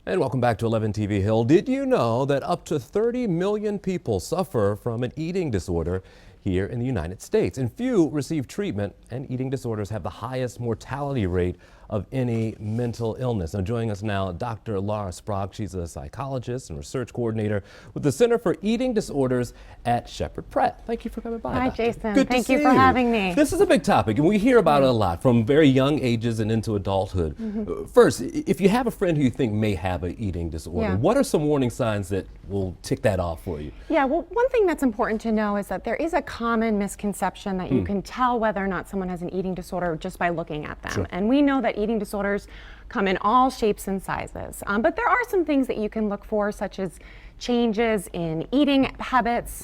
And welcome back to 11 TV Hill. Did you know that up to 30 million people suffer from an eating disorder here in the United States? And few receive treatment, and eating disorders have the highest mortality rate of any mental illness. Now, joining us now, Dr. Laura Sprague. She's a psychologist and research coordinator with the Center for Eating Disorders at Sheppard Pratt. Thank you for coming by. Hi, Doctor. Jason. Good Thank to you see for having me. This is a big topic, and we hear about it a lot from very young ages and into adulthood. First, if you have a friend who you think may have an eating disorder, what are some warning signs that will tick that off for you? Yeah, well, one thing that's important to know is that there is a common misconception that you can tell whether or not someone has an eating disorder just by looking at them. Sure. And we know that eating disorders come in all shapes and sizes. But there are some things that you can look for, such as changes in eating habits,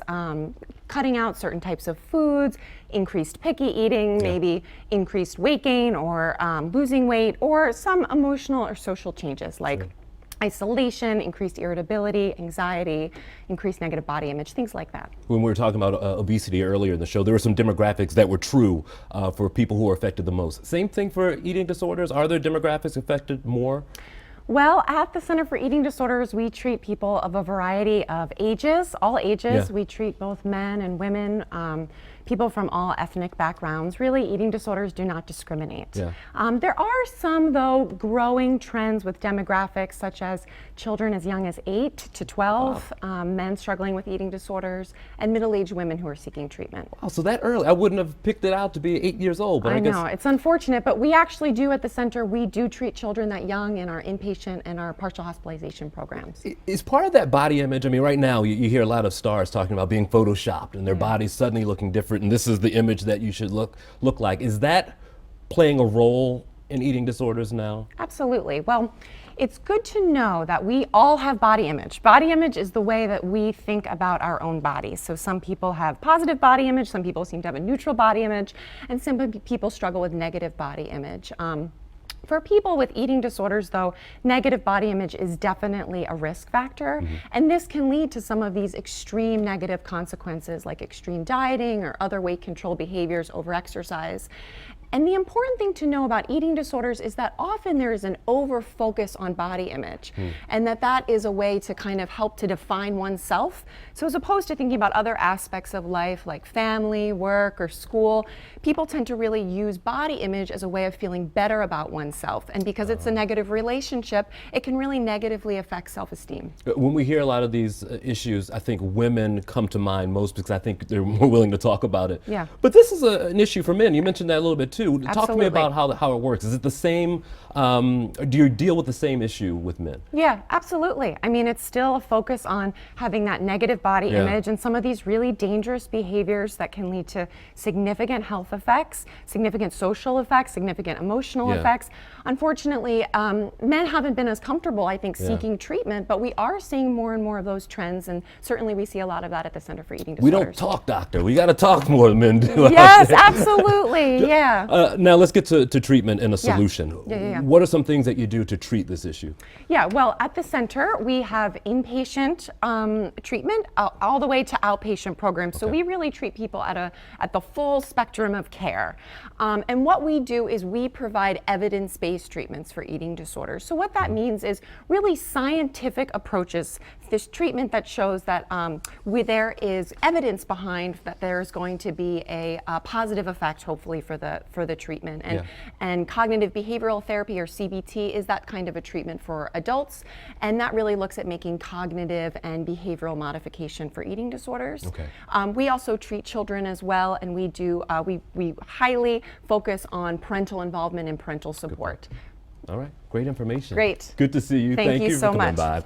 cutting out certain types of foods, increased picky eating, maybe increased weight gain or losing weight, or some emotional or social changes like isolation, increased irritability, anxiety, increased negative body image, things like that. When we were talking about obesity earlier in the show, there were some demographics that were true for people who are affected the most. Same thing for eating disorders. Are there demographics affected more? Well, at the Center for Eating Disorders, we treat people of a variety of ages, all ages. We treat both men and women, people from all ethnic backgrounds. Really, eating disorders do not discriminate. There are some, though, growing trends with demographics, such as children as young as 8 to 12, men struggling with eating disorders, and middle-aged women who are seeking treatment. Wow, so that early, I wouldn't have picked it out to be 8 years old. But I guess know, it's unfortunate, but we actually do at the center, we do treat children that young in our inpatient and our partial hospitalization programs. Is part of that body image, I mean, right now you hear a lot of stars talking about being photoshopped and their bodies suddenly looking different, and this is the image that you should look like. Is that playing a role in eating disorders now? Absolutely. Well, it's good to know that we all have body image. Body image is the way that we think about our own bodies. So some people have positive body image, some people seem to have a neutral body image, and some people struggle with negative body image. For people with eating disorders, though, negative body image is definitely a risk factor, and this can lead to some of these extreme negative consequences like extreme dieting or other weight control behaviors, overexercise. And the important thing to know about eating disorders is that often there is an over-focus on body image, and that is a way to kind of help to define oneself. So as opposed to thinking about other aspects of life like family, work, or school, people tend to really use body image as a way of feeling better about oneself. And because it's a negative relationship, it can really negatively affect self-esteem. When we hear a lot of these issues, I think women come to mind most because I think they're more willing to talk about it. Yeah. But this is an issue for men. You mentioned that a little bit too. Absolutely. Talk to me about how it works. Is it the same, do you deal with the same issue with men? Yeah, absolutely. I mean, it's still a focus on having that negative body image and some of these really dangerous behaviors that can lead to significant health effects, significant social effects, significant emotional effects. Unfortunately, men haven't been as comfortable, I think, seeking treatment, but we are seeing more and more of those trends, and certainly we see a lot of that at the Center for Eating Disorders. We don't talk, doctor. We got to talk more than men do. Yes, absolutely. Yeah. Now let's get to treatment and a solution. What are some things that you do to treat this issue? Yeah, well, at the center, we have inpatient treatment all the way to outpatient programs. So we really treat people at the full spectrum of care. And what we do is we provide evidence-based treatments for eating disorders. So what that means is really scientific approaches, this treatment that shows that there is evidence behind that there's going to be a positive effect, hopefully, for the treatment. And cognitive behavioral therapy, or CBT, is that kind of a treatment for adults, and that really looks at making cognitive and behavioral modification for eating disorders. We also treat children as well, and we do we highly focus on parental involvement and parental support. All right, great information. Great. Good to see you. Thank you for so coming much. by.